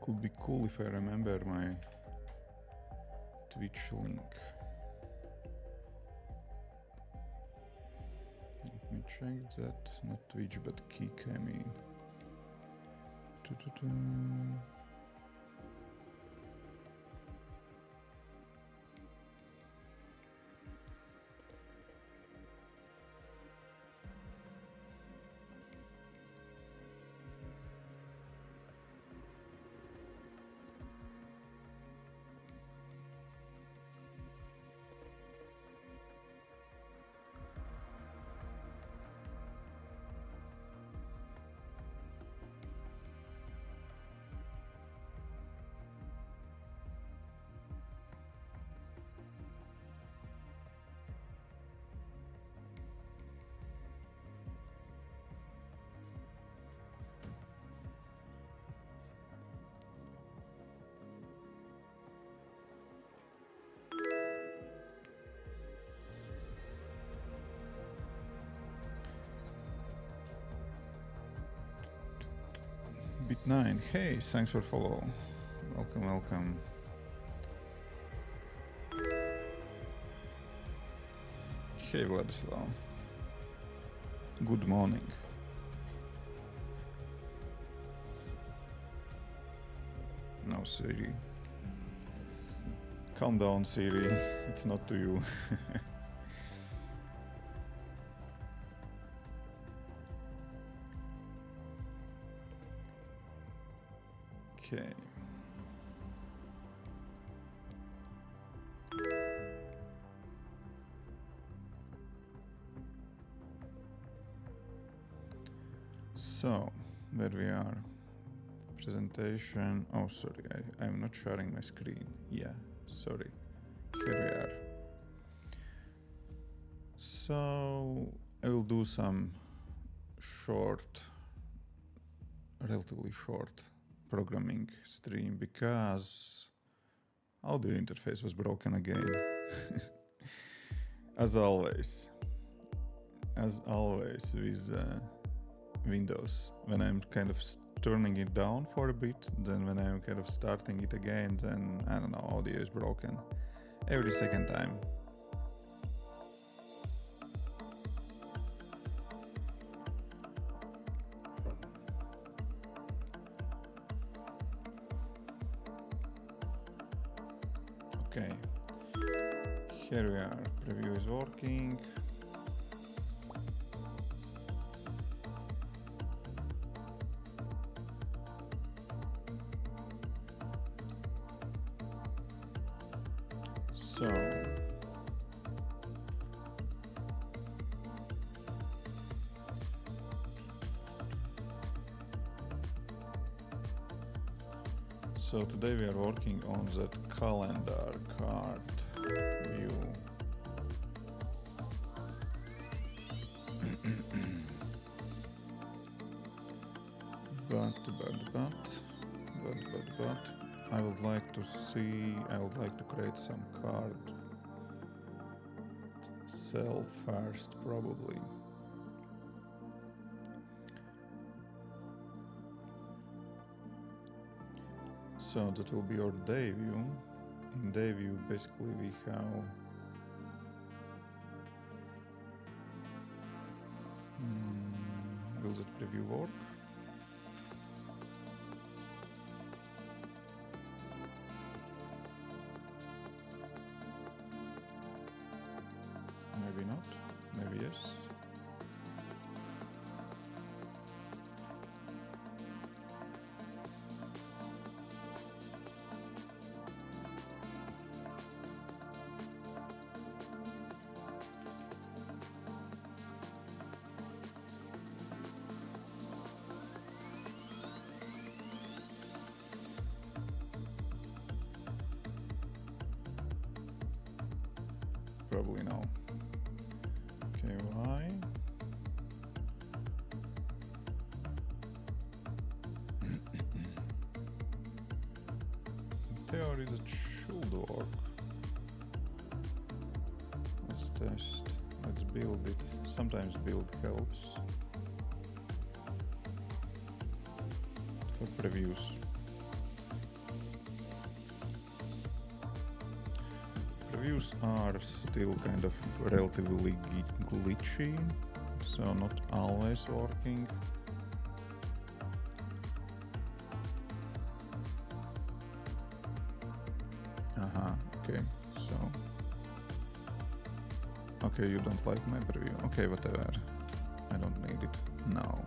Could be cool if I remember my Twitch link. Let me check that. Not Twitch, but Kik, I mean. Bit9, hey, thanks for follow. Welcome, welcome. Hey Vladislav. Good morning. No, Siri. Calm down, Siri. It's not to you. Okay. So, where we are? Presentation. Oh, sorry, I'm not sharing my screen. Yeah, sorry. Here we are. So, I will do some relatively short programming stream because audio interface was broken again. As always with Windows, when I'm kind of turning it down for a bit, then when I'm kind of starting it again, then I don't know, audio is broken every second time. Okay, here we are, preview is working. So today we are working on that calendar card view. But I would like to create some card cell first, probably. So that will be our day view. In day view, basically we have will that preview work? Maybe not, maybe yes. Probably no. Okay, why? In theory that should work. Let's test. Let's build it. Sometimes build helps. For previews. previews are still kind of relatively glitchy, so not always working. Okay, so... Okay, you don't like my preview. Okay, whatever. I don't need it now.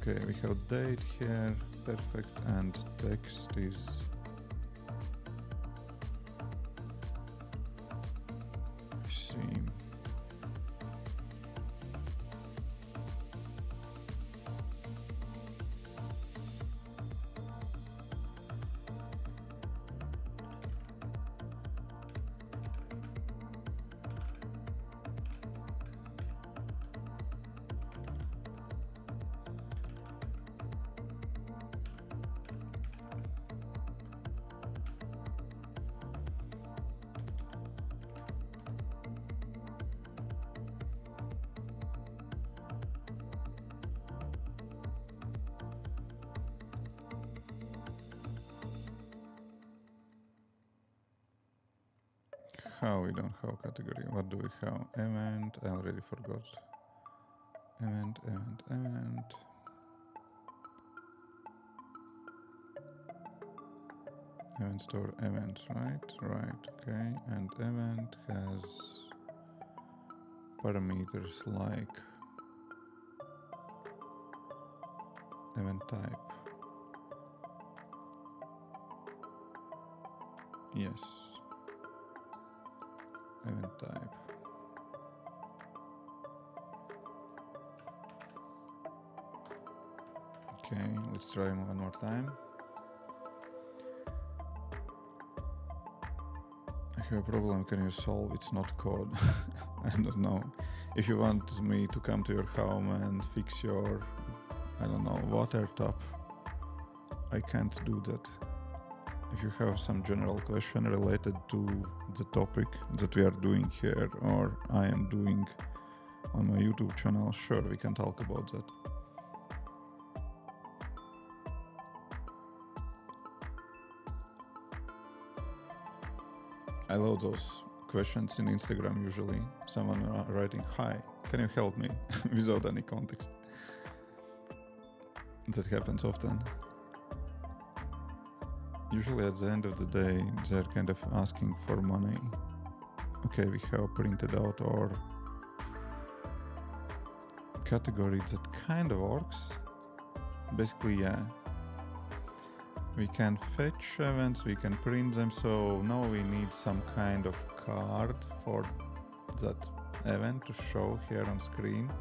Okay, we have date here, perfect, and text is... I see. How we don't have category? What do we have? Event, I already forgot. Event. Event store event, right, okay. And event has parameters like event type. Yes. Event type. Okay, let's try one more time. I have a problem, can you solve? It's not code. I don't know. If you want me to come to your home and fix your, I don't know, water tap, I can't do that. If you have some general question related to the topic that we are doing here or I am doing on my YouTube channel, sure, we can talk about that. I love those questions in Instagram usually. Someone writing, "Hi, can you help me?" without any context. That happens often. Usually at the end of the day, they're kind of asking for money. Okay, we have printed out our category that kind of works. Basically, yeah. We can fetch events, we can print them, so now we need some kind of card for that event to show here on screen.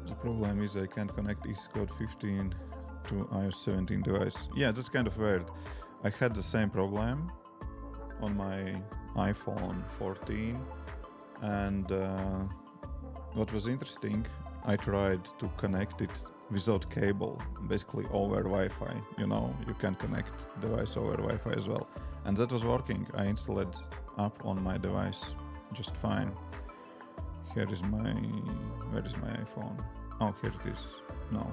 The problem is I can't connect Xcode 15 to iOS 17 device. Yeah, that's kind of weird. I had the same problem on my iPhone 14, and what was interesting, I tried to connect it without cable, basically over Wi-Fi. You know, you can connect device over Wi-Fi as well, and that was working. I installed app on my device just fine. Here is where is my iPhone? Oh, here it is. No.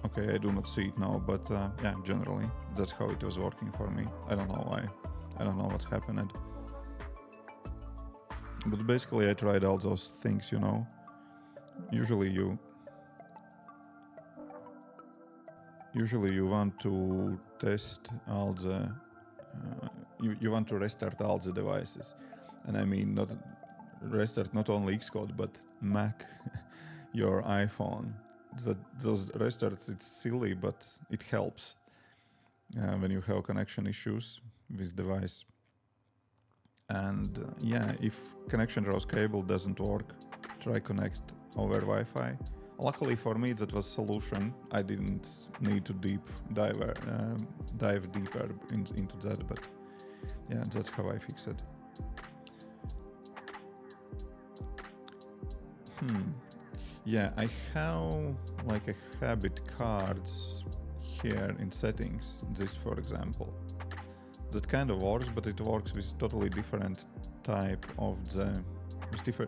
Okay, I do not see it now, but yeah, generally, that's how it was working for me. I don't know why. I don't know what's happened. But basically, I tried all those things, you know. Usually you want to test all the... you want to restart all the devices. And I mean not restart not only Xcode but Mac, your iPhone. Those restarts, it's silly, but it helps when you have connection issues with device. And yeah, if connection rows cable doesn't work, try connect over Wi-Fi. Luckily for me, that was solution. I didn't need to dive deeper into that, but yeah, that's how I fix it. Yeah, I have like a habit cards here in settings. This, for example, that kind of works, but it works with totally different type of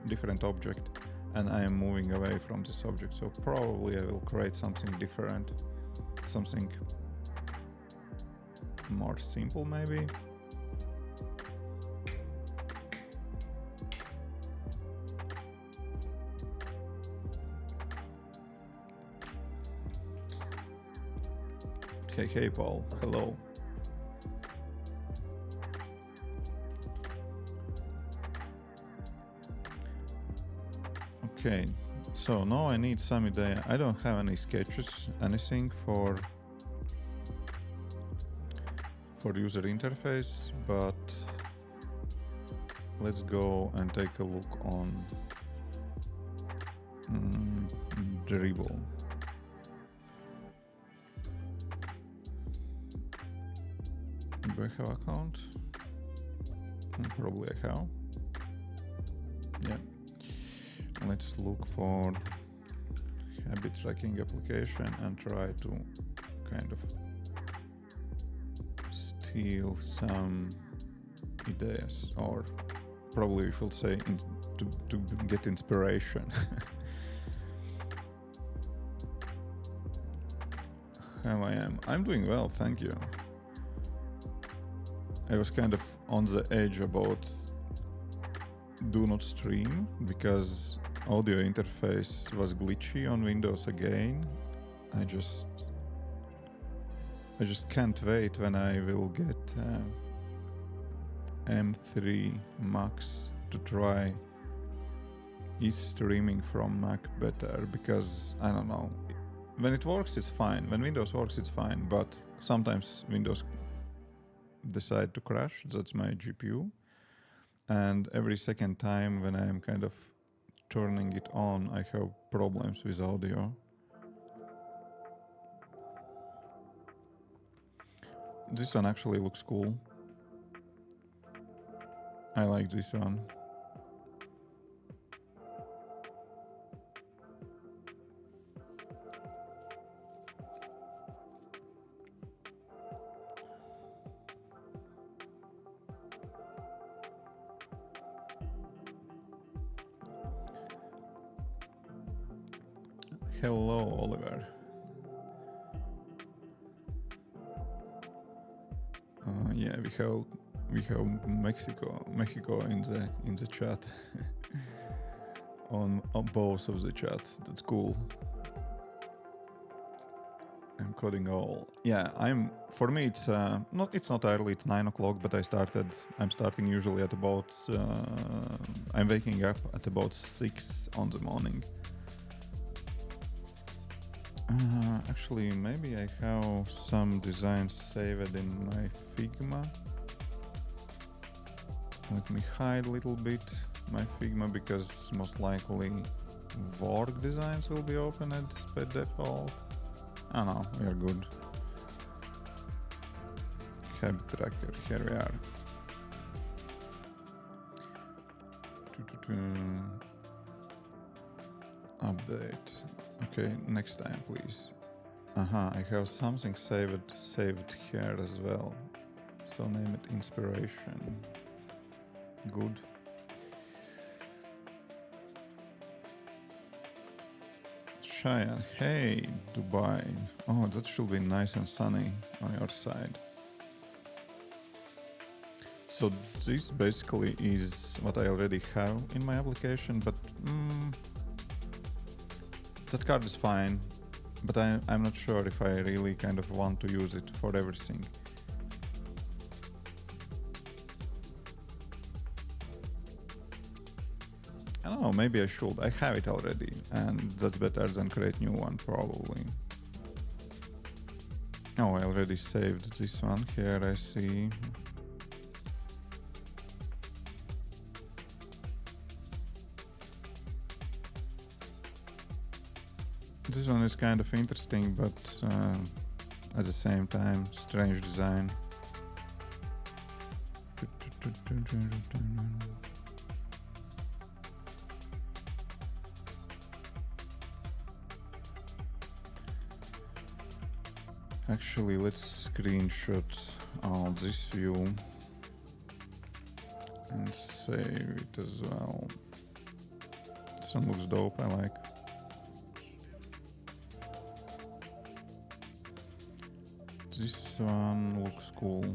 different object, and I am moving away from this object. So probably I will create something different, something more simple maybe. Hey Paul, hello. Okay, so now I need some idea. I don't have any sketches, anything for user interface, but let's go and take a look on Dribble. Do I have account? Probably I have. Yeah. Let's look for habit tracking application and try to kind of steal some ideas, or probably we should say to get inspiration. How I am? I'm doing well, thank you. I was kind of on the edge about do not stream because audio interface was glitchy on Windows again. I just can't wait when I will get M3 Max to try is streaming from Mac better, because I don't know, when it works it's fine, when Windows works it's fine, but sometimes Windows decide to crash. That's my GPU, and every second time when I'm kind of turning it on I have problems with audio. This one actually looks cool. I like this one. Hello, Oliver. Yeah, we have Mexico in the chat. on both of the chats. That's cool. I'm coding all. Yeah, for me it's not early, it's 9 o'clock, but I'm starting usually at about I'm waking up at about 6 on the morning. Actually, maybe I have some designs saved in my Figma. Let me hide a little bit my Figma, because most likely work designs will be opened by default. Oh no, we are good. Habit tracker, here we are. Update. Okay, next time please. I have something saved here as well. So name it inspiration. Good. Cheyenne, hey Dubai. Oh, that should be nice and sunny on your side. So this basically is what I already have in my application, but that card is fine, but I'm not sure if I really kind of want to use it for everything. I don't know, maybe I should. I have it already, and that's better than create new one, probably. Oh, I already saved this one here, I see. This one is kind of interesting, but at the same time, strange design. Actually, let's screenshot this view and save it as well. This one looks dope, I like. This one looks cool.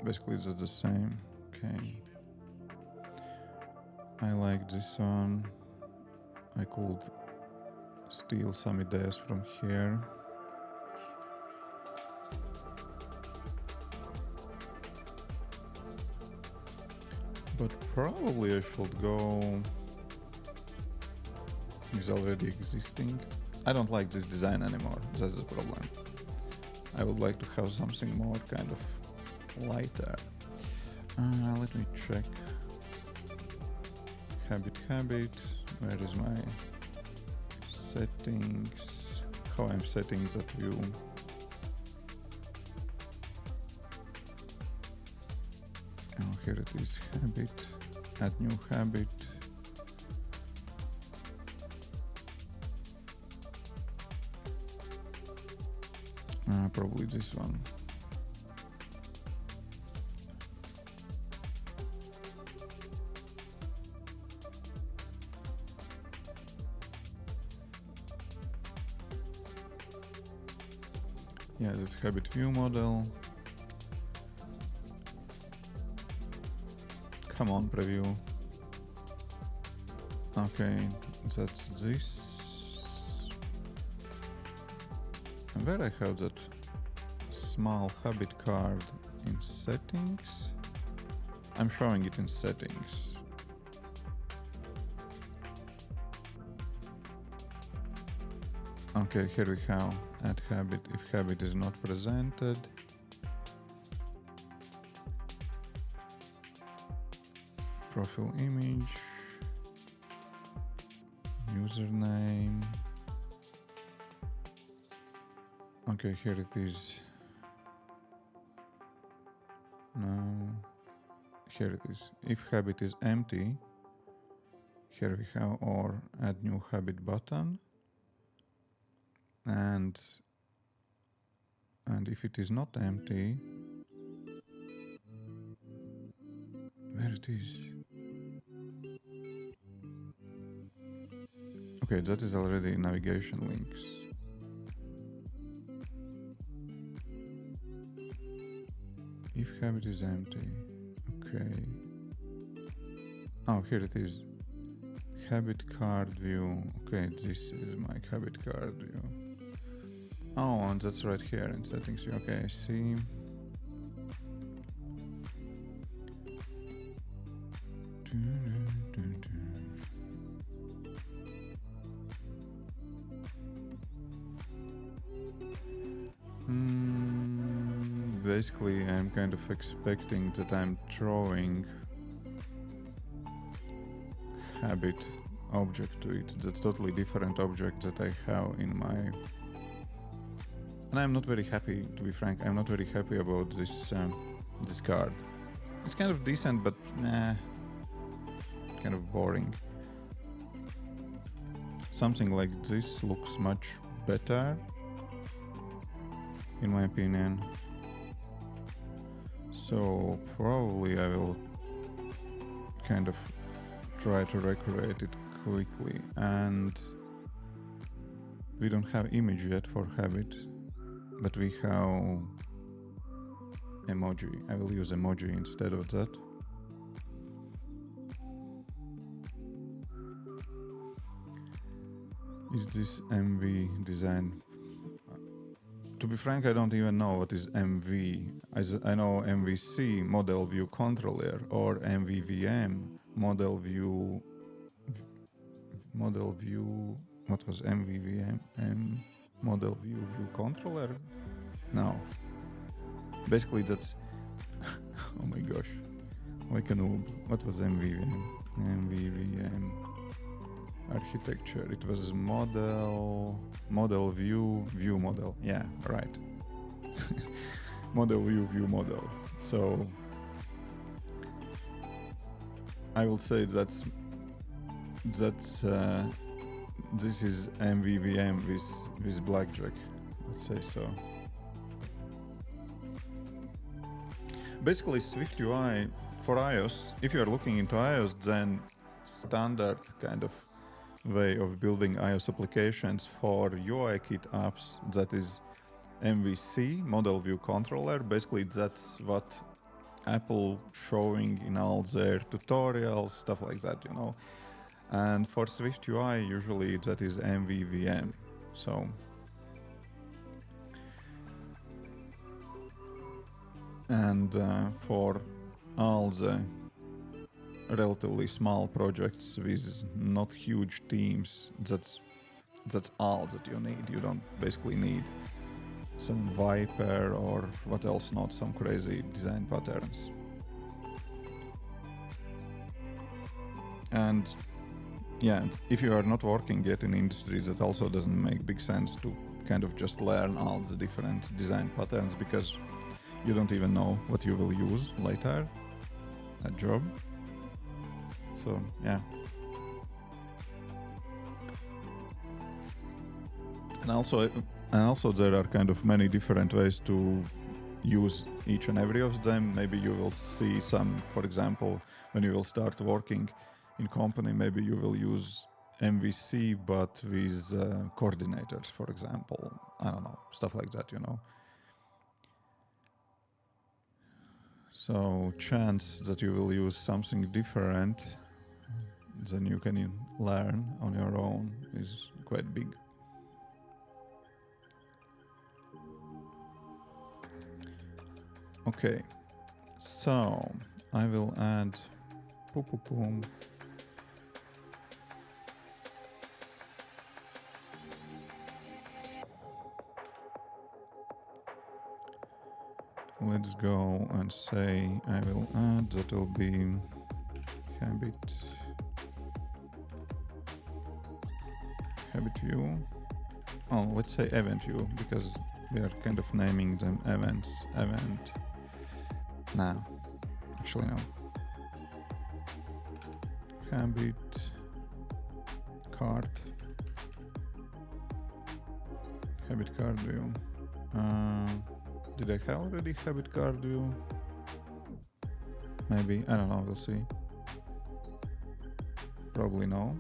Basically, it's the same. Okay. I like this one. I could steal some ideas from here. But probably I should go with already existing. I don't like this design anymore, that's the problem. I would like to have something more kind of lighter. Let me check. Habit, where is my settings? How I'm setting that view. Oh, here it is, habit, add new habit. Probably this one. Yeah, this habit view model. Come on, preview. Okay, that's this. And where I have that small habit card in settings? I'm showing it in settings. Okay, here we have add habit if habit is not presented. Profile image, username. Okay, here it is. No, here it is. If habit is empty, here we have or add new habit button. And if it is not empty, where it is? Okay, that is already navigation links. If habit is empty, okay. Oh, here it is. Habit card view. Okay, this is my habit card view. Oh, and that's right here in settings. Okay, I see. Basically, I'm kind of expecting that I'm throwing habit object to it. That's totally different object that I have in my... And I'm not very happy, to be frank. I'm not very happy about this this card. It's kind of decent, but nah, kind of boring. Something like this looks much better, in my opinion. So probably I will kind of try to recreate it quickly. And we don't have image yet for habit, but we have emoji. I will use emoji instead of that. Is this MV design? To be frank, I don't even know what is MV. I know MVC, Model View Controller, or MVVM, Model View. What was MVVM? Model View Controller? No. Basically, that's. Oh my gosh. Like a noob. What was MVVM? MVVM architecture. It was model view model. Yeah, right. Model view model. So I will say that's this is MVVM with blackjack. Let's say so. Basically, SwiftUI for iOS. If you are looking into iOS, then standard kind of way of building iOS applications for UIKit apps, that is MVC, Model View Controller. Basically, that's what Apple showing in all their tutorials, stuff like that, you know. And for SwiftUI, usually that is MVVM. So and for all the relatively small projects with not huge teams, that's all that you need. You don't basically need some Viper or what else, not some crazy design patterns. And yeah, if you are not working yet in industries, that also doesn't make big sense to kind of just learn all the different design patterns, because you don't even know what you will use later at job. So yeah. And also there are kind of many different ways to use each and every of them. Maybe you will see some, for example, when you will start working in company, maybe you will use MVC but with coordinators, for example. I don't know, stuff like that, you know. So chance that you will use something different than you can learn on your own is quite big. Okay, so I will add boom. Let's go and say I will add, that will be habit view. Oh, let's say event view, because we are kind of naming them events. Event. No, actually no. Habit card. Habit card view. Did I have already habit card view? Maybe, I don't know, we'll see. Probably no.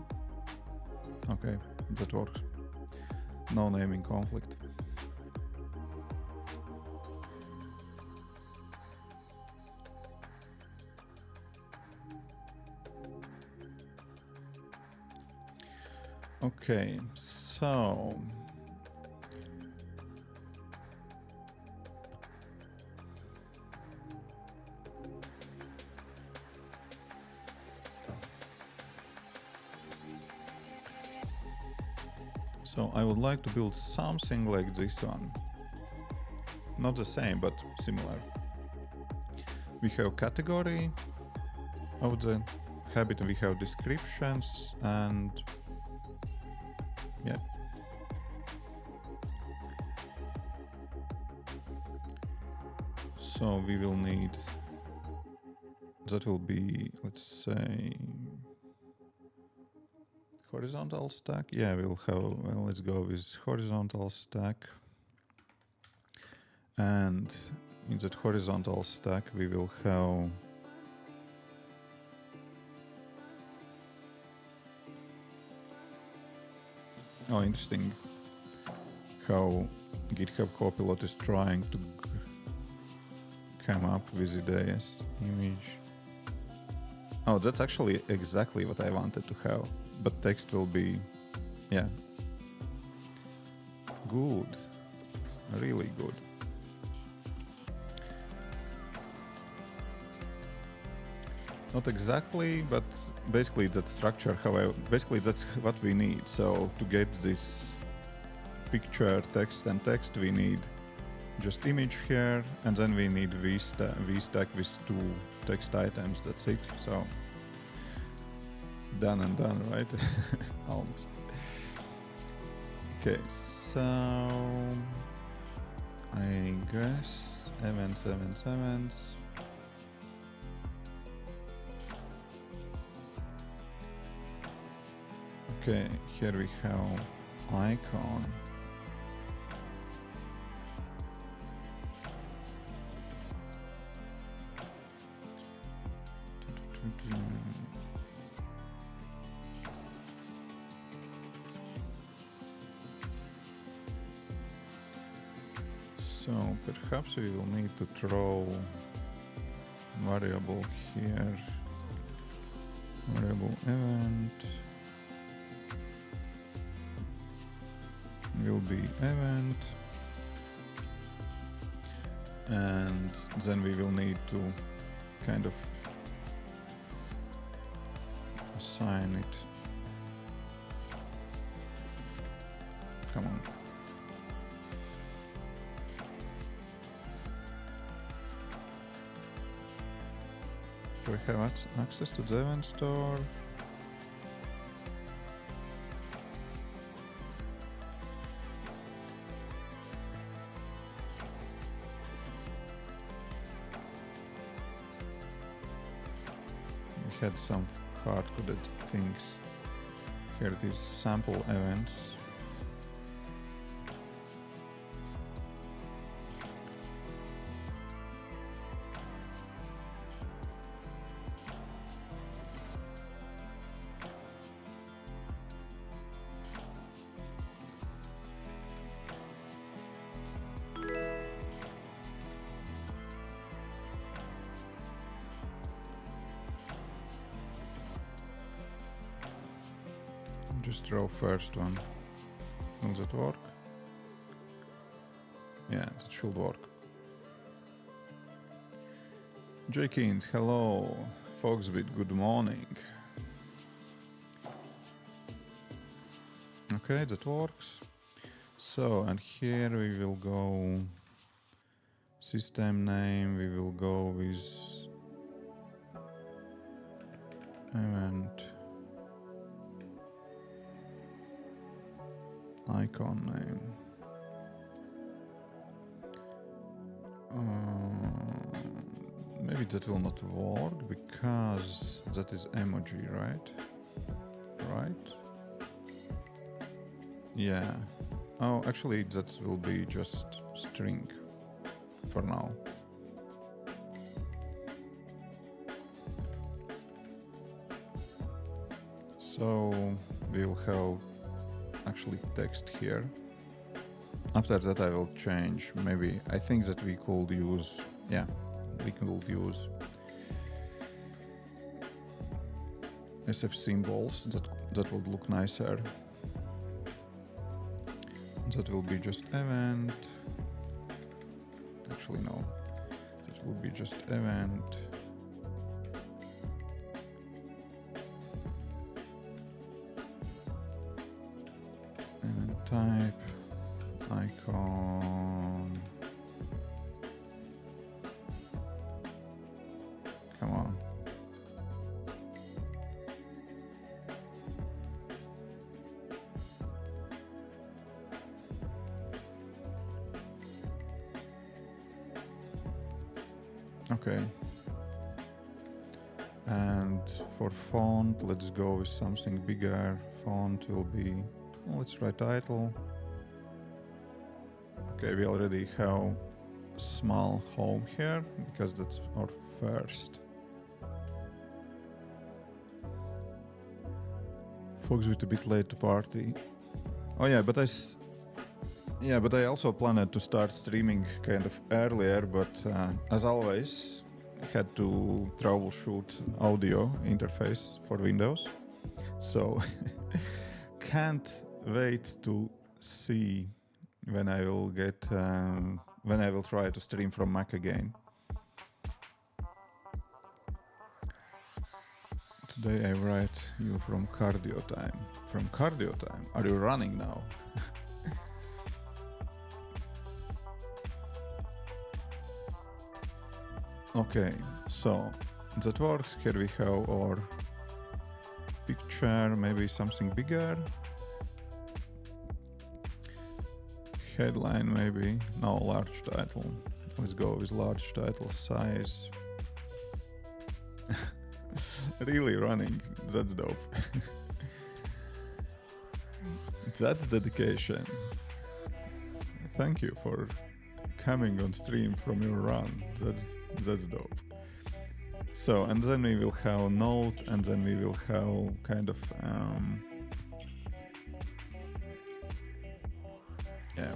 Okay, that works. No naming conflict. Okay, so I would like to build something like this one. Not the same, but similar. We have category of the habit, we have descriptions, and yeah. So we will need, that will be, let's say, horizontal stack. Yeah, we'll have, well, let's go with horizontal stack. And in that horizontal stack, we will have oh, interesting how GitHub Copilot is trying to come up with ideas. Image. Oh, that's actually exactly what I wanted to have. But text will be, yeah. Good. really good. Not exactly, but basically that structure, however, basically that's what we need. So to get this picture, text and text, we need just image here, and then we need vstack with 2 text items, that's it. So done and done, right? Almost. Okay, so I guess events. Okay, here we have icon. So perhaps we will need to throw variable here, variable event will be event, and then we will need to kind of assign it. Come on. Do we have access to the event store? We had some hard-coded things. Here it is, sample events. Just draw first one. Will that work? Yeah, that should work. Jenkins, hello. Foxbit, good morning. Okay, that works. So, and here we will go system name, we will go with event icon name. Maybe that will not work because that is emoji, right? Right? Yeah. Oh, actually that will be just string for now. So we'll have actually text here. After that I will change. Maybe I think that we could use, yeah, we could use SF symbols. That would look nicer. That will be just event. Actually no, that will be just event. Event type, icon. Come on. Okay. And for font, let's go with something bigger. Font will be, well, let's try title. Okay, we already have small home here because that's our first. Folks with a bit late to party. Oh yeah, but I also planned to start streaming kind of earlier, but as always, I had to troubleshoot audio interface for Windows. So can't wait to see when I will try to stream from Mac again. Today I write you from cardio time. From cardio time? Are you running now? Okay, so that works. Here we have our picture, maybe something bigger. Headline maybe. No, large title. Let's go with large title size. Really running. That's dope. That's dedication. Thank you for coming on stream from your run. That's dope. So, and then we will have note, and then we will have kind of yeah.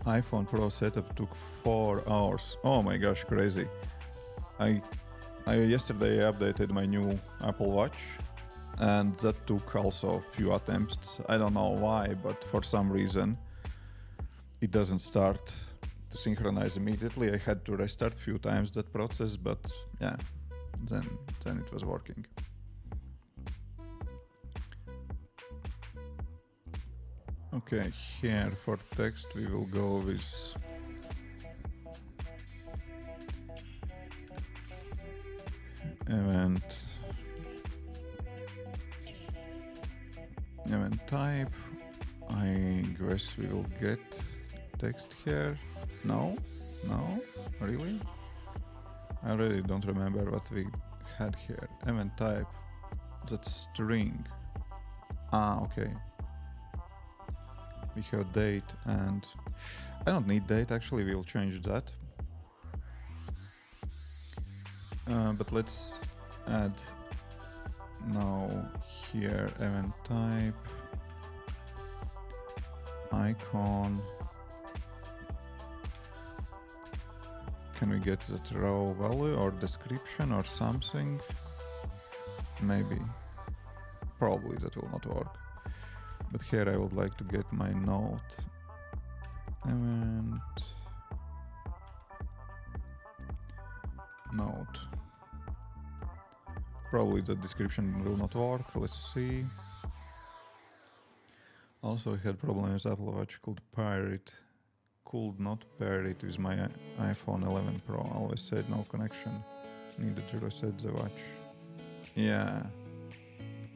iPhone Pro setup took 4 hours. Oh my gosh, crazy. I yesterday updated my new Apple Watch, and that took also a few attempts. I don't know why, but for some reason it doesn't start to synchronize immediately. I had to restart a few times that process, but yeah, then it was working. Okay, here for text we will go with event type. I guess we will get text here. No, really? I really don't remember what we had here. Event type, that's string. Okay. We have date, and I don't need date, actually we'll change that. But let's add now here event type, icon. Can we get that raw value or description or something? Maybe. Probably that will not work. But here I would like to get my note. Event note. Probably the description will not work. Let's see. Also, I had problem with Apple Watch could not pair it with my iPhone 11 Pro. Always said no connection. Needed to reset the watch. Yeah.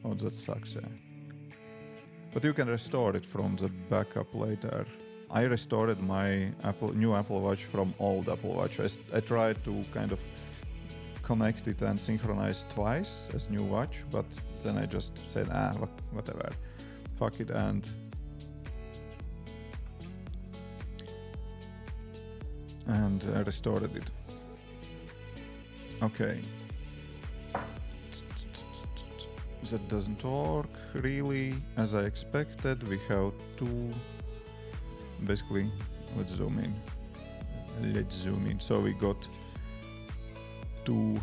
Oh, that sucks, yeah. But you can restore it from the backup later. I restored my new Apple Watch from old Apple Watch. I tried to kind of connect it and synchronize twice as new watch, but then I just said, whatever, fuck it, and I restored it. Okay. That doesn't work really as I expected. We have two. Basically, let's zoom in. So we got two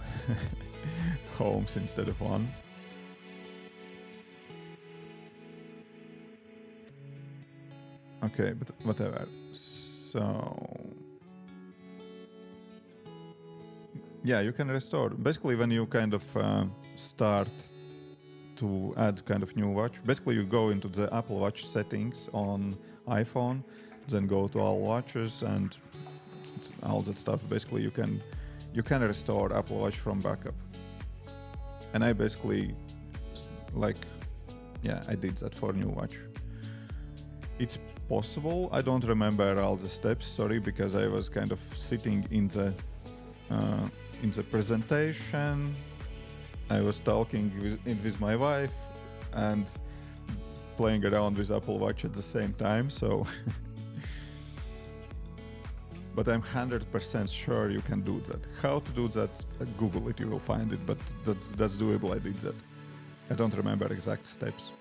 homes instead of one. Okay, but whatever. So yeah, you can restore. Basically, when you kind of start to add kind of new watch, basically you go into the Apple Watch settings on iPhone, then go to all watches and all that stuff. Basically you can restore Apple Watch from backup. And I basically I did that for new watch. It's possible. I don't remember all the steps, sorry, because I was kind of sitting in the presentation. I was talking with my wife and playing around with Apple Watch at the same time, so but I'm 100% sure you can do that. How to do that? Google it, you will find it, but that's doable. I did that. I don't remember exact steps.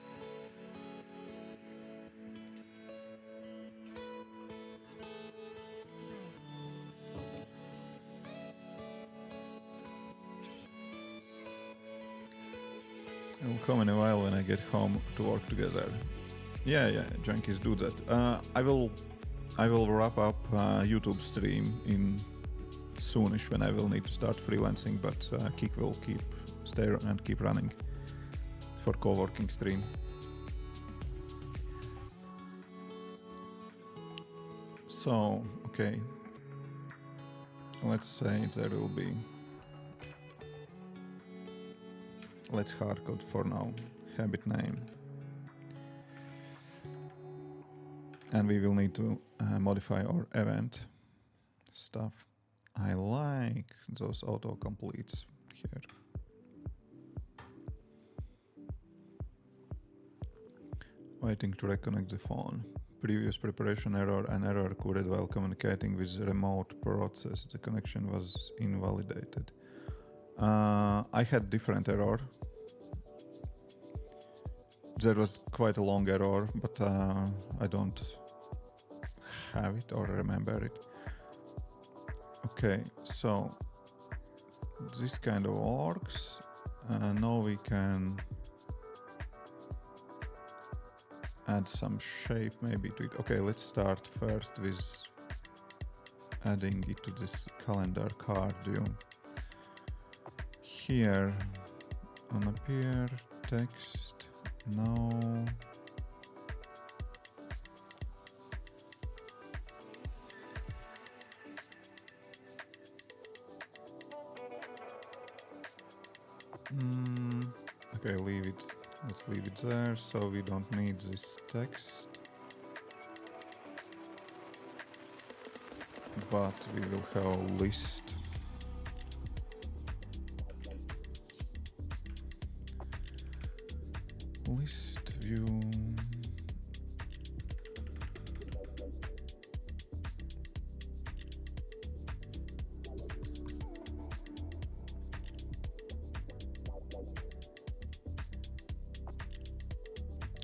It will come in a while when I get home to work together. Yeah, junkies do that. I will wrap up YouTube stream in soonish when I will need to start freelancing, but Kik will stay and keep running for coworking stream. So, okay. Let's say there will be. Let's hardcode for now. Habit name. And we will need to modify our event stuff. I like those autocompletes here. Waiting to reconnect the phone. Previous preparation error. An error occurred while communicating with the remote process. The connection was invalidated. I had different error. There was quite a long error, but I don't have it or remember it. Okay, so this kind of works. Now we can add some shape maybe to it. Okay, let's start first with adding it to this calendar card view. Here on appear text, no. Okay, leave it. Let's leave it there, so we don't need this text. But we will have a list. List view.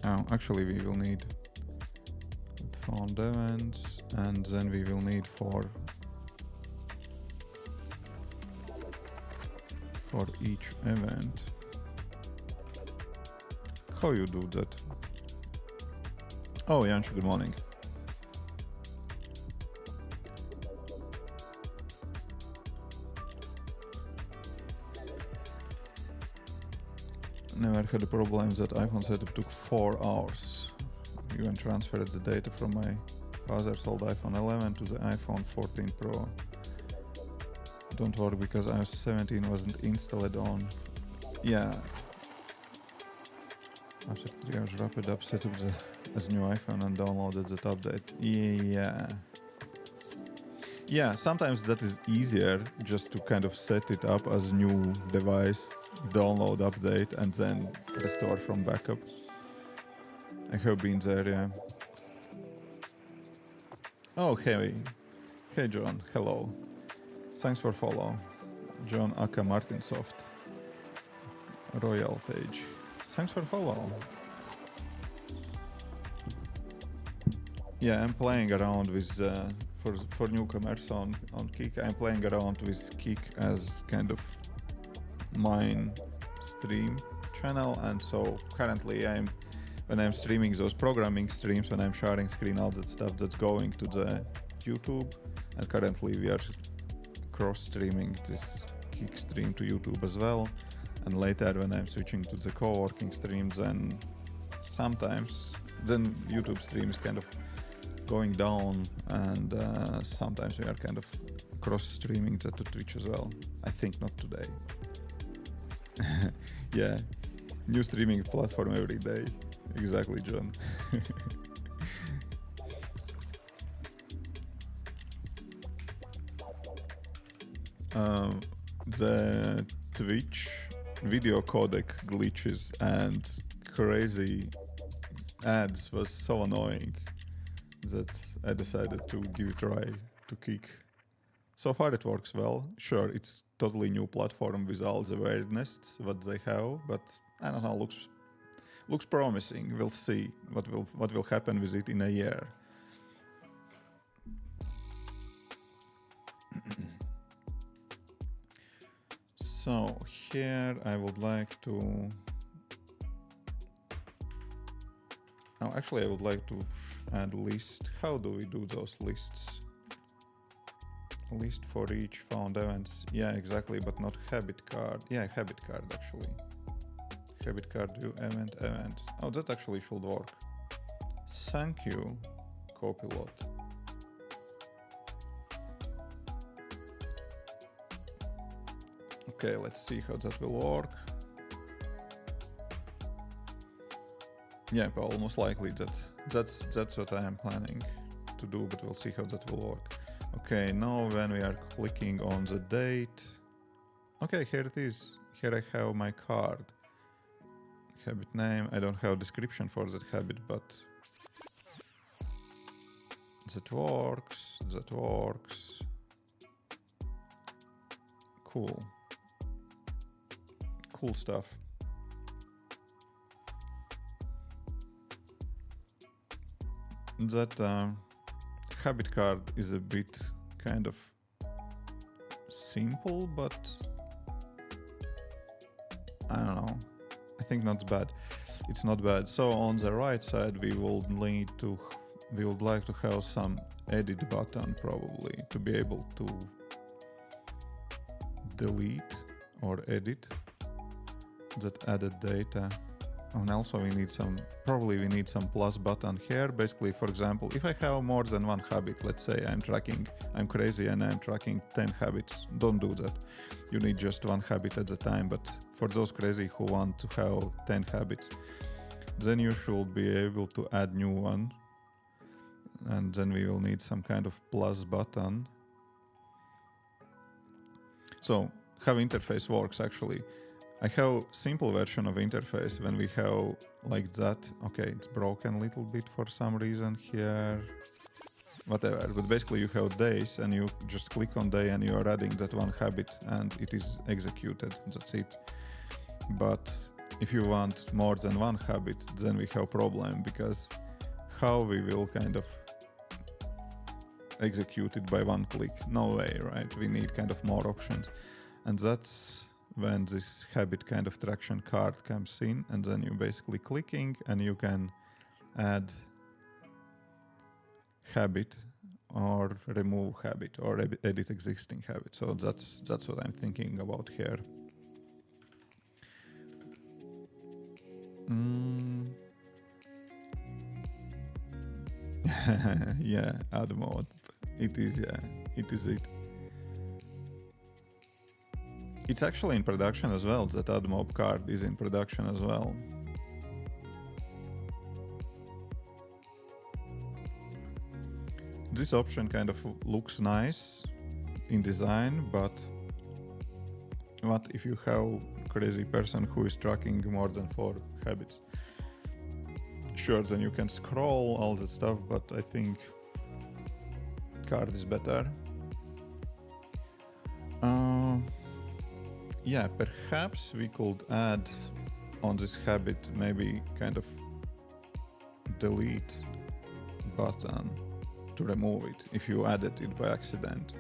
Oh, actually we will need found events, and then we will need for each event. How you do that? Oh, Yanshu, good morning. Never had a problem that iPhone setup took 4 hours. Even transferred the data from my father's old iPhone 11 to the iPhone 14 Pro. Don't worry, because iOS 17 wasn't installed on. Yeah. After 3 hours, wrap it up, set up as new iPhone and downloaded that update. Yeah, sometimes that is easier just to kind of set it up as new device, download update, and then restore from backup. I have been there, yeah. Oh, hey John, hello. Thanks for follow. John Aka Martinsoft. Royal Tage. Thanks for follow. Yeah, I'm playing around with, for newcomers on Kik, I'm playing around with Kik as kind of mine stream channel, and so currently when I'm streaming those programming streams, when I'm sharing screen, all that stuff, that's going to the YouTube, and currently we are cross-streaming this Kik stream to YouTube as well, and later when I'm switching to the coworking streams, then sometimes YouTube stream is kind of going down, and sometimes we are kind of cross-streaming that to Twitch as well. I think not today. Yeah, new streaming platform every day. Exactly, John. The Twitch video codec glitches and crazy ads was so annoying that I decided to give it a try to Kik. So far it works well. Sure, it's totally new platform with all the weirdness what they have, but I don't know, looks promising. We'll see what will happen with it in a year. So here I would like to Now, actually, I would like to add list. How do we do those lists? List for each found events. Yeah, exactly, but not habit card. Yeah, habit card actually. Habit card view event. Oh, that actually should work. Thank you, Copilot. Okay, let's see how that will work. Yeah, but almost likely that's what I am planning to do, but we'll see how that will work. Okay, now when we are clicking on the date, okay, here it is. Here I have my card. Habit name, I don't have a description for that habit, but that works. Cool stuff. That habit card is a bit kind of simple, but I don't know. I think not bad. It's not bad. So on the right side, we would like to have some edit button probably to be able to delete or edit that added data. And also we need some plus button here. Basically, for example, if I have more than one habit, let's say I'm crazy and I'm tracking 10 habits, don't do that. You need just one habit at the time. But for those crazy who want to have 10 habits, then you should be able to add new one. And then we will need some kind of plus button. So how interface works actually. I have simple version of interface when we have like that. Okay, it's broken a little bit for some reason here. Whatever, but basically you have days and you just click on day and you are adding that one habit and it is executed. That's it. But if you want more than one habit, then we have a problem because how we will kind of execute it by one click? No way, right? We need kind of more options. And that's when this habit kind of traction card comes in, and then you basically clicking and you can add habit or remove habit or edit existing habit. So that's what I'm thinking about here. Yeah, add mode. It is it. It's actually in production as well. That add mob card is in production as well. This option kind of looks nice in design, but what if you have crazy person who is tracking more than 4 habits? Sure, then you can scroll all that stuff, but I think card is better. Yeah, perhaps we could add on this habit maybe kind of delete button to remove it if you added it by accident.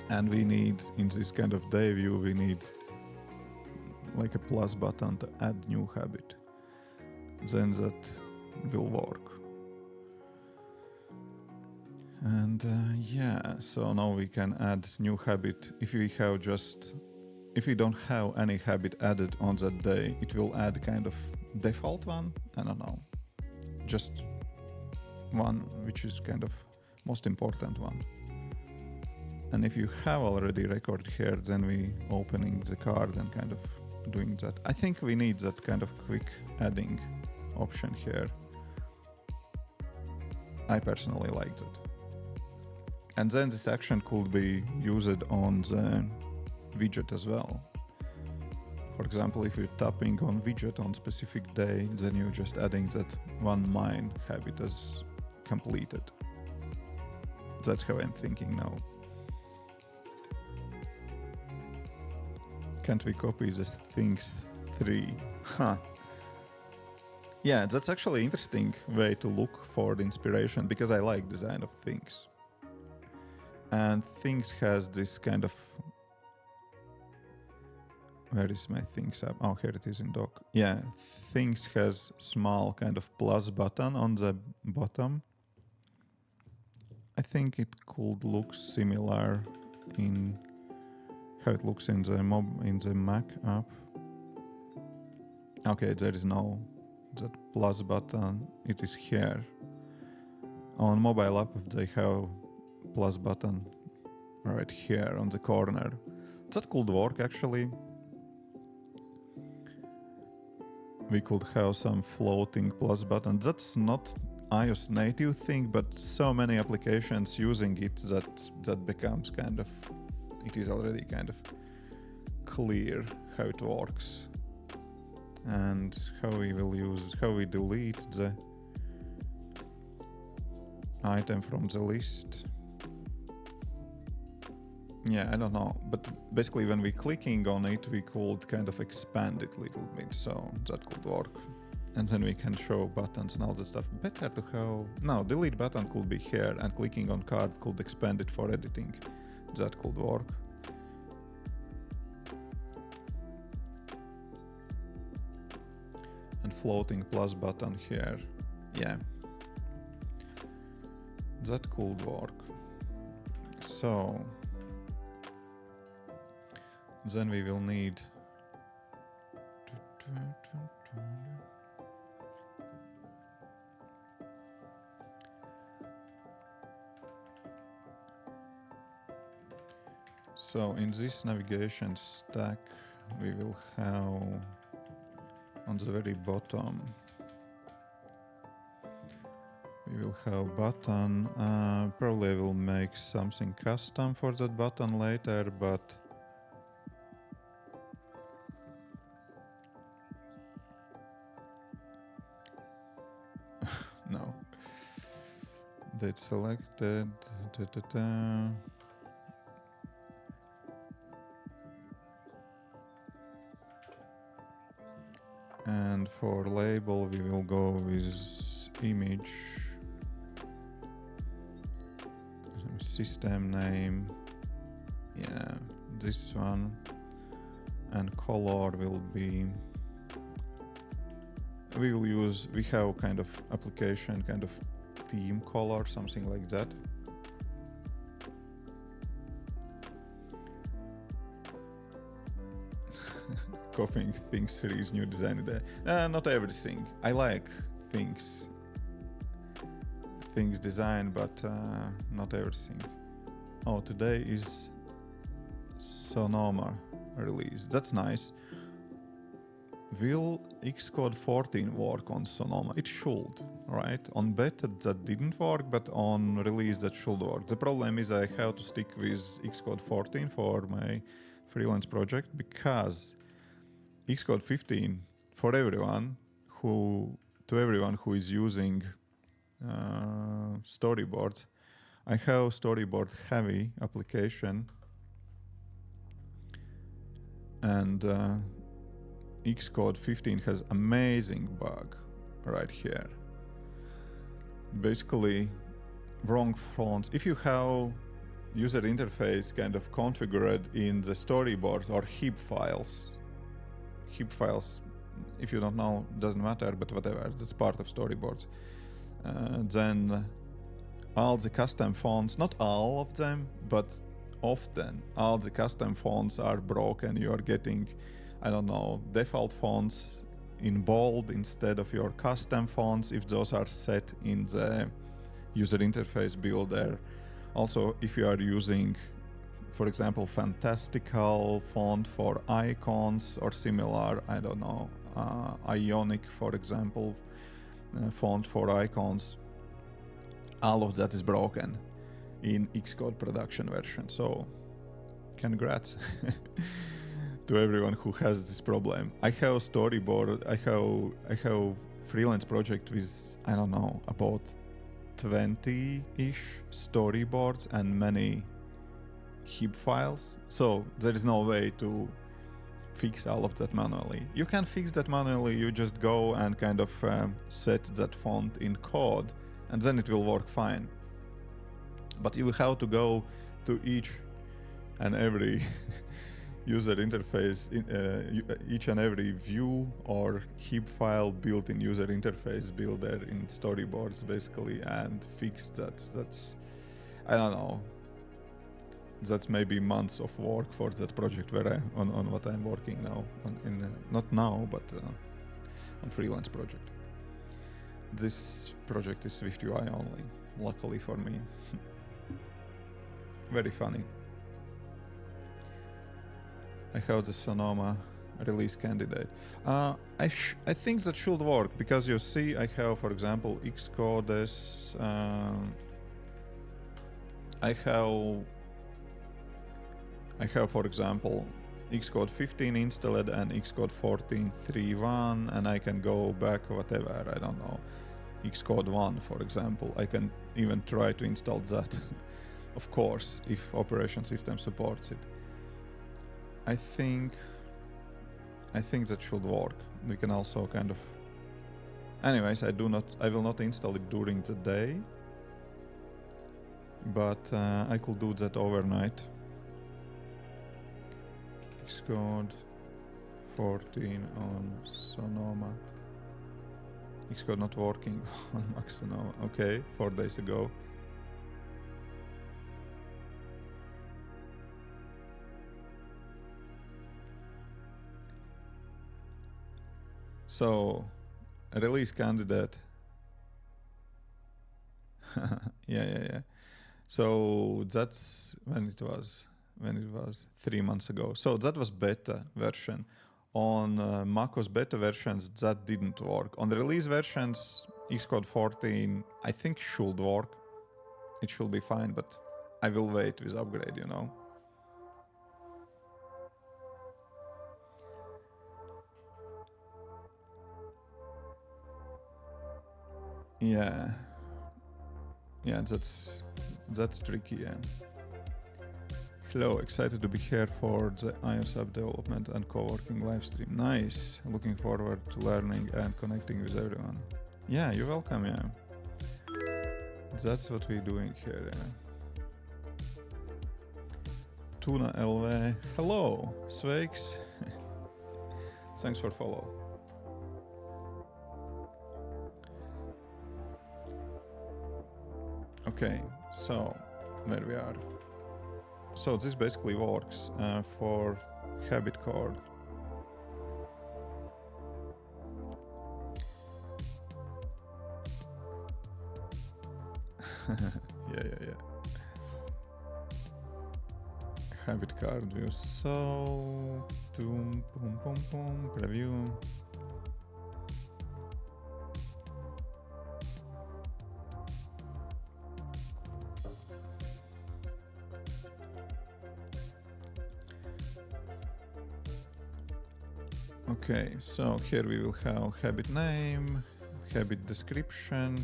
And we need, in this kind of day view, we need like a plus button to add new habit. Then that will work. And yeah, so now we can add new habit. If we don't have any habit added on that day, it will add kind of default one. I don't know, just one, which is kind of most important one. And if you have already record here, then we opening the card and kind of doing that. I think we need that kind of quick adding option here. I personally like that. And then this action could be used on the widget as well. For example, if you're tapping on widget on specific day, then you're just adding that one mine habit as completed. That's how I'm thinking now. Can't we copy this things 3? Huh. Yeah, that's actually interesting way to look for the inspiration, because I like design of things. And things has this kind of Where is my things app? Oh, here it is in dock. Yeah, things has small kind of plus button on the bottom. I think it could look similar in how it looks in the Mac app. Okay, there is no that plus button. It is here. On mobile app they have plus button right here on the corner. That could work actually. We could have some floating plus button. That's not iOS native thing, but so many applications using it that becomes kind of, it is already kind of clear how it works and how we will use, how we delete the item from the list. Yeah, I don't know, but basically when we clicking on it, we could kind of expand it a little bit, so that could work. And then we can show buttons and all that stuff. Better to have, no, delete button could be here, and clicking on card could expand it for editing. That could work. And floating plus button here, yeah. That could work. So then we will need so in this navigation stack we will have on the very bottom we will have button. Probably I will make something custom for that button later, but no. Date selected. And for label we will go with image, system name, yeah, this one, and color will be, we will use, we have kind of application kind of theme color, something like that. Copying things series new design idea. Not everything. I like things design, but not everything. Oh, today is Sonoma release. That's nice. Will Xcode 14 work on Sonoma? It should, right? On beta that didn't work, but on release that should work. The problem is I have to stick with Xcode 14 for my freelance project, because Xcode 15 for everyone who is using storyboards. I have storyboard heavy application, and Xcode 15 has amazing bug right here. Basically, wrong fonts. If you have user interface kind of configured in the storyboards or HIP files, if you don't know, doesn't matter, but whatever, that's part of storyboards. Then all the custom fonts, not all of them, but often all the custom fonts are broken. You are getting, I don't know, default fonts in bold instead of your custom fonts if those are set in the user interface builder. Also, if you are using, for example, fantastical font for icons or similar, I don't know, Ionic, for example, font for icons, all of that is broken in Xcode production version. So congrats to everyone who has this problem. I have storyboard, I have freelance project with, I don't know, about 20-ish storyboards and many HIP files. So there is no way to fix all of that manually. You can fix that manually, you just go and kind of set that font in code, and then it will work fine. But you have to go to each and every user interface, each and every view or heap file built in user interface builder in storyboards basically, and fix that. That's, I don't know, that's maybe months of work for that project where on what I'm working now, not now, but on freelance project. This project is Swift UI only, luckily for me. Very funny. I have the Sonoma release candidate. I think that should work, because you see I have, for example, Xcode as I have, for example, Xcode 15 installed and Xcode 14.3.1, and I can go back whatever, I don't know, Xcode 1, for example. I can even try to install that, of course, if operation system supports it. I think that should work. We can also kind of, anyways, I will not install it during the day, but I could do that overnight. Xcode 14 on Sonoma. Xcode not working on Mac Sonoma. Okay, 4 days ago. So, release candidate. yeah. So that's when it was 3 months ago. So that was beta version. On macOS beta versions, that didn't work. On the release versions, Xcode 14, I think should work. It should be fine, but I will wait with upgrade, you know. Yeah, that's tricky. Yeah. Hello, excited to be here for the iOS app development and coworking live stream. Nice. Looking forward to learning and connecting with everyone. Yeah, you're welcome. Yeah, that's what we're doing here. Yeah. Tuna LV. Hello, Swakes. Thanks for follow. Okay, so where we are. So this basically works for habit code. yeah. Habit card view. So boom, preview. Okay, so here we will have habit name, habit description,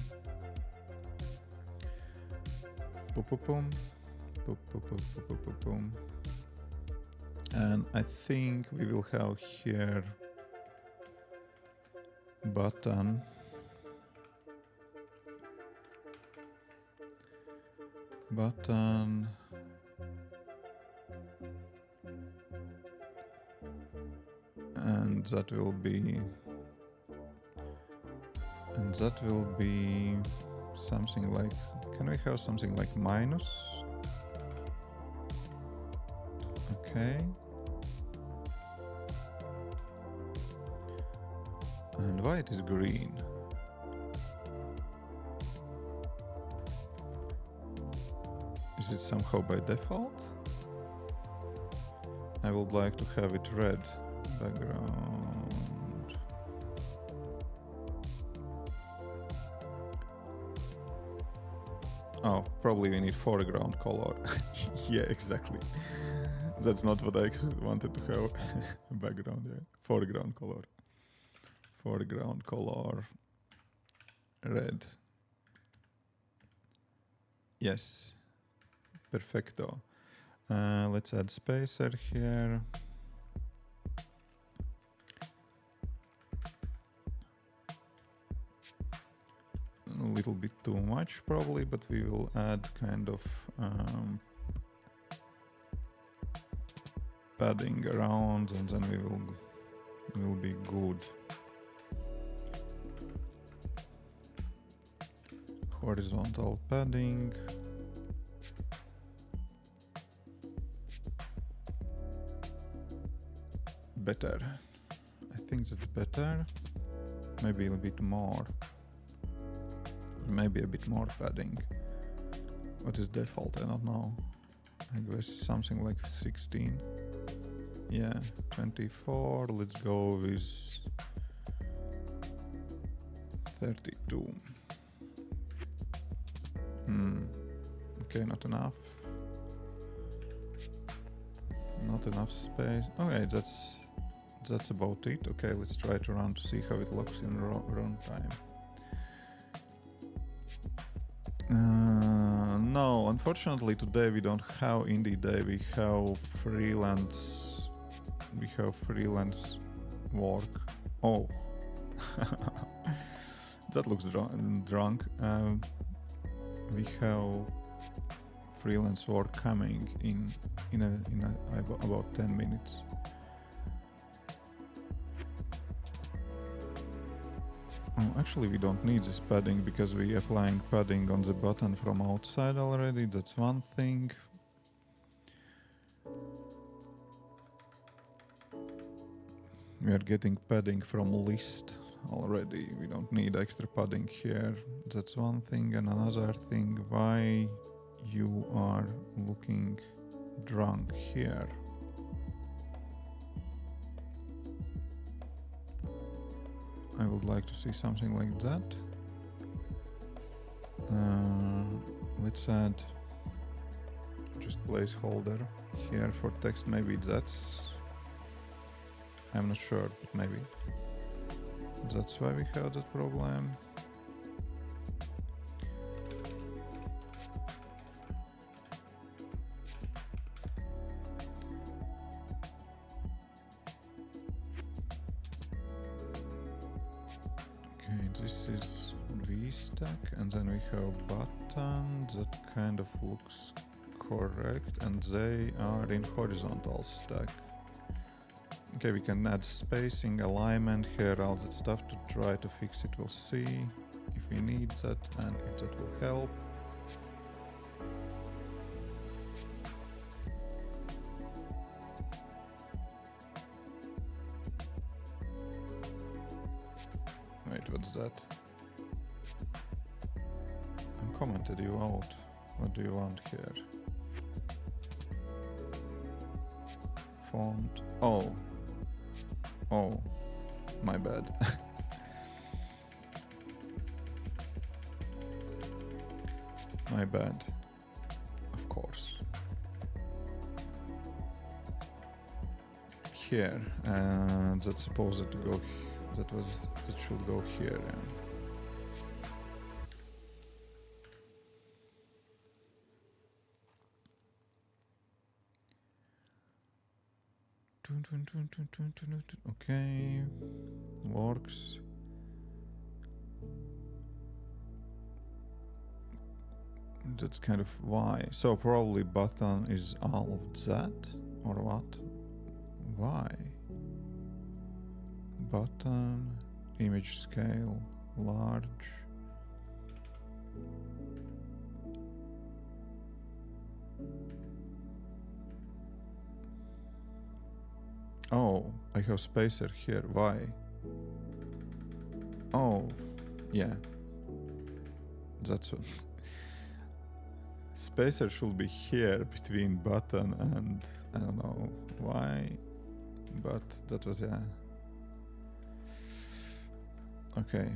and I think we will have here button, and that will be something like, can we have something like minus? Okay. And why it is green? Is it somehow by default? I would like to have it red background. Oh, probably we need foreground color. Yeah, exactly. That's not what I wanted to have. Background, yeah. Foreground color. Foreground color. Red. Yes. Perfecto. Let's add spacer here. A little bit too much probably, but we will add kind of padding around, and then we will be good. Horizontal padding. Better. I think that's better. Maybe a little bit more. Maybe a bit more padding. What is default? I don't know. I guess something like 16. Yeah, 24. Let's go with 32. Okay, not enough. Not enough space. Okay, that's about it. Okay, let's try to run to see how it looks in runtime. No, unfortunately today we don't have indie day. We have freelance. We have freelance work. Oh, that looks drunk. We have freelance work coming in about 10 minutes. Oh, actually we don't need this padding because we are applying padding on the button from outside already. That's one thing. We are getting padding from list already. We don't need extra padding here. That's one thing. And another thing, why you are looking drunk here? I would like to see something like that. Let's add just placeholder here for text. Maybe that's, I'm not sure, but maybe that's why we have that problem. Okay, this is VStack, and then we have button that kind of looks correct, and they are in horizontal stack. Okay, we can add spacing, alignment here, all that stuff to try to fix it. We'll see if we need that and if that will help. Wait, what's that? I commented you out. What do you want here? Font. Oh. Oh, my bad. My bad. Of course. Here, and that's supposed to go. That should go here. Yeah. Okay, works. That's kind of why. So probably button is all of that, or what? Why? Button, image scale, large. Oh, I have spacer here. Why? Oh, yeah. That's what. Spacer should be here between button and I don't know why, but that was, yeah. Okay,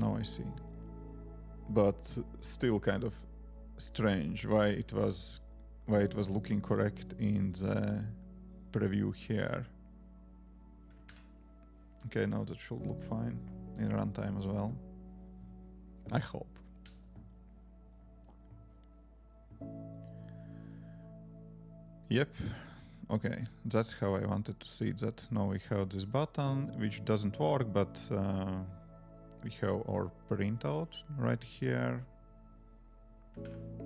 now I see. But still kind of strange why it was looking correct in the preview here. Okay, now that should look fine in runtime as well. I hope. Yep. Okay, that's how I wanted to see that. Now we have this button, which doesn't work, but we have our printout right here.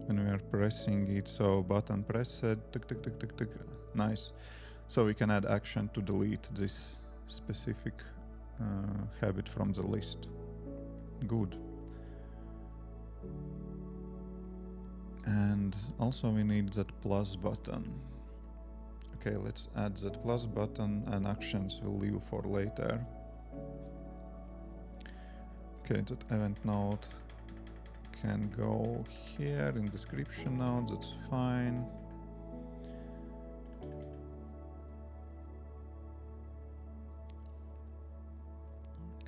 When we are pressing it, so button pressed, tick, tick, tick, tick, tick. Nice. So we can add action to delete this specific habit from the list. Good. And also we need that plus button. Okay, let's add that plus button, and actions we'll leave for later. Okay, that event node can go here in description now, that's fine.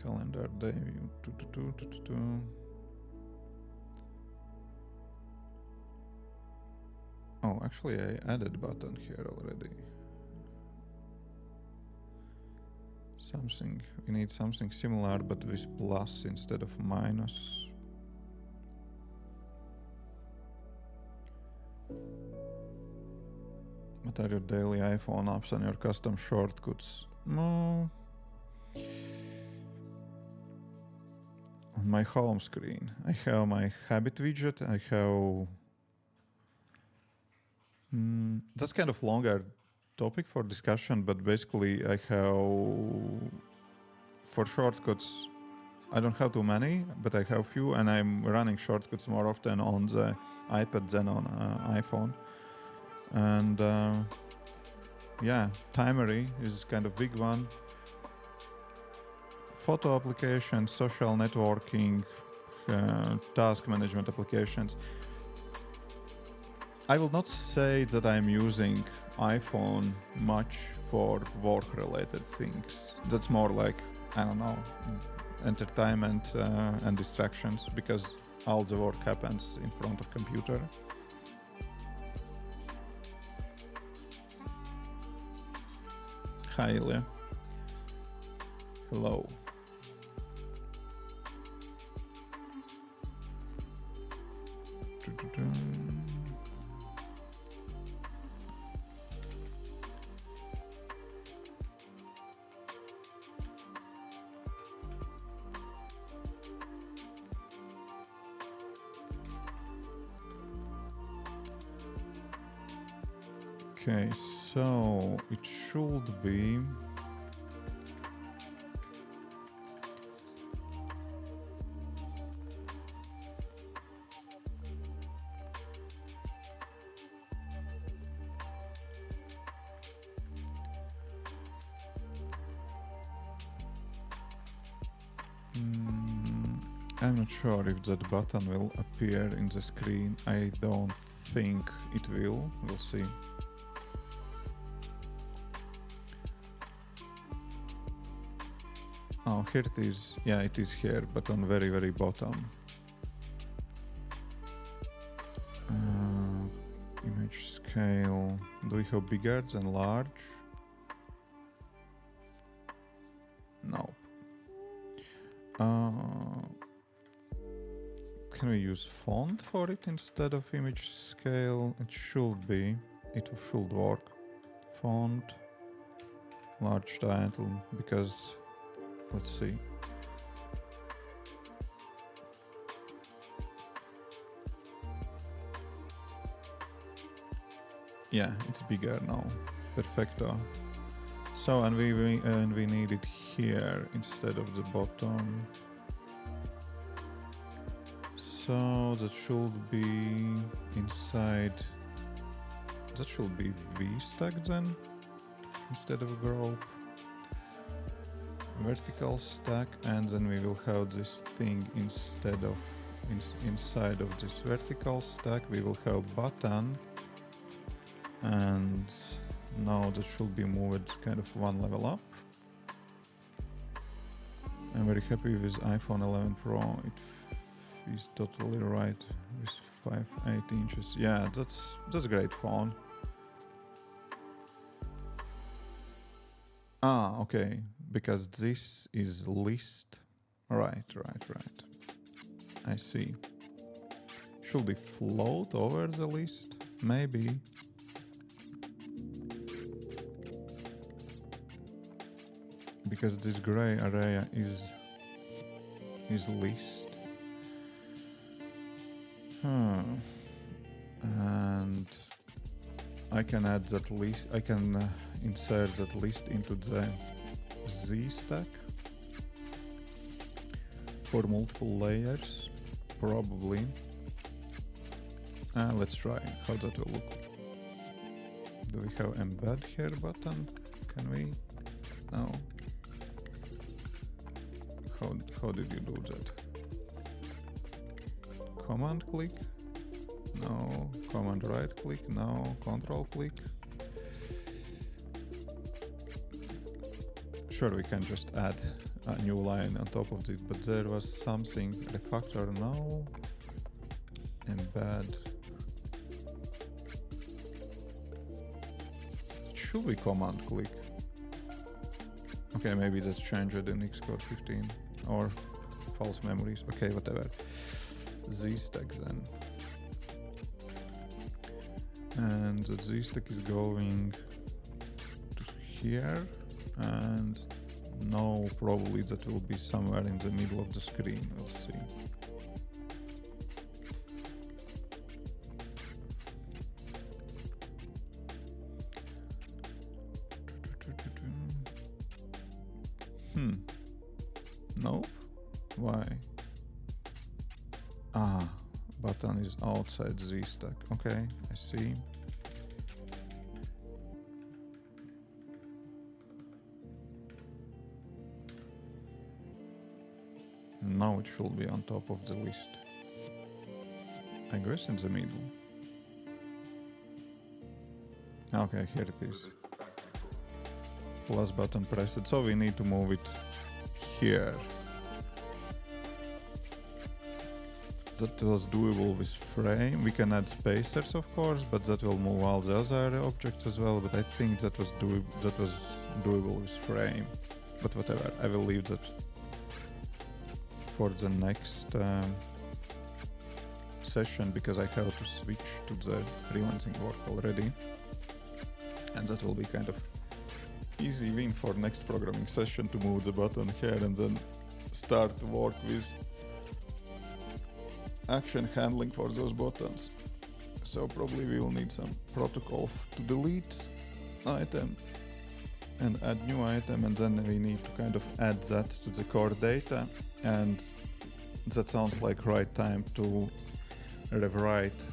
Calendar day view. Oh, actually I added button here already. We need something similar but with plus instead of minus. What are your daily iPhone apps and your custom shortcuts? No. On my home screen, I have my habit widget. I have that's kind of longer topic for discussion, but basically I have, for shortcuts, I don't have too many, but I have few, and I'm running shortcuts more often on the iPad than on iPhone. And yeah, Timery is kind of big one. Photo applications, social networking, task management applications. I will not say that I'm using iPhone much for work-related things. That's more like, I don't know, entertainment and distractions, because all the work happens in front of computer. Hi, Ilya. Hello. Okay, so it should be I'm not sure if that button will appear in the screen. I don't think it will. We'll see. Oh, here it is. Yeah, it is here, but on very, very bottom. Image scale. Do we have bigger than large? Nope. Can we use font for it instead of image scale? It should be. It should work. Font. Large title, because let's see. Yeah, it's bigger now. Perfecto. So, and we need it here instead of the bottom. So that should be inside. That should be V-stack then, instead of group. Vertical stack, and then we will have this thing instead of inside of this vertical stack. We will have button, and now that should be moved kind of one level up. I'm very happy with iPhone 11 Pro. It is totally right with 5.8 inches. Yeah, that's a great phone. Ah, okay, because this is list. Right. I see. Should we float over the list? Maybe. Because this gray area is list. And I can add that list, I can insert that list into the Z stack for multiple layers, probably. Let's try how that will look. Do we have embed here button? Can we? No. How did you do that? Command click? No. Command right click? No. Control click? Sure, we can just add a new line on top of it, but there was something. Refactor, no. Embed. Should we command click? Okay, maybe that's changed in Xcode 15 or false memories. Okay, whatever. Z stack then. And the Z stack is going to here, and no, probably that will be somewhere in the middle of the screen. We'll see. Nope. Why? Button is outside Z stack. Okay, I see. Now it should be on top of the list. I guess in the middle. Okay, here it is. Plus button pressed, so we need to move it here. That was doable with frame. We can add spacers, of course, but that will move all the other objects as well. But I think that was doable with frame. But whatever, I will leave that for the next session, because I have to switch to the freelancing work already, and that will be kind of easy win for next programming session to move the button here and then start to work with action handling for those buttons. So probably we will need some protocol to delete item and add new item, and then we need to kind of add that to the core data, and that sounds like right time to rewrite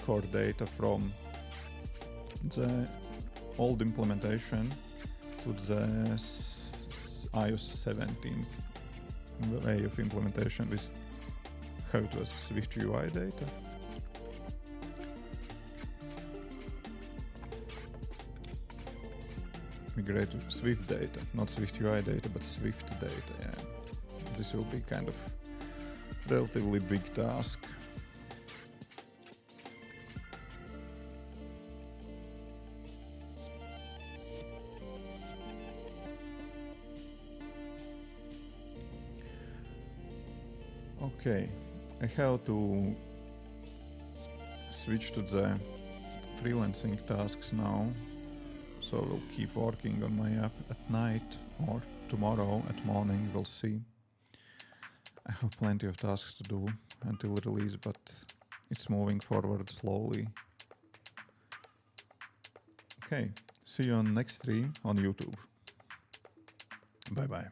core data from the old implementation to the iOS 17 way of implementation with how it was Swift UI data. Migrate to Swift data, not Swift UI data, but Swift data. Yeah, this will be kind of relatively big task. Okay, I have to switch to the freelancing tasks now, so we'll keep working on my app at night or tomorrow at morning, we'll see. I have plenty of tasks to do until release, but it's moving forward slowly. Okay, see you on next stream on YouTube. Bye bye.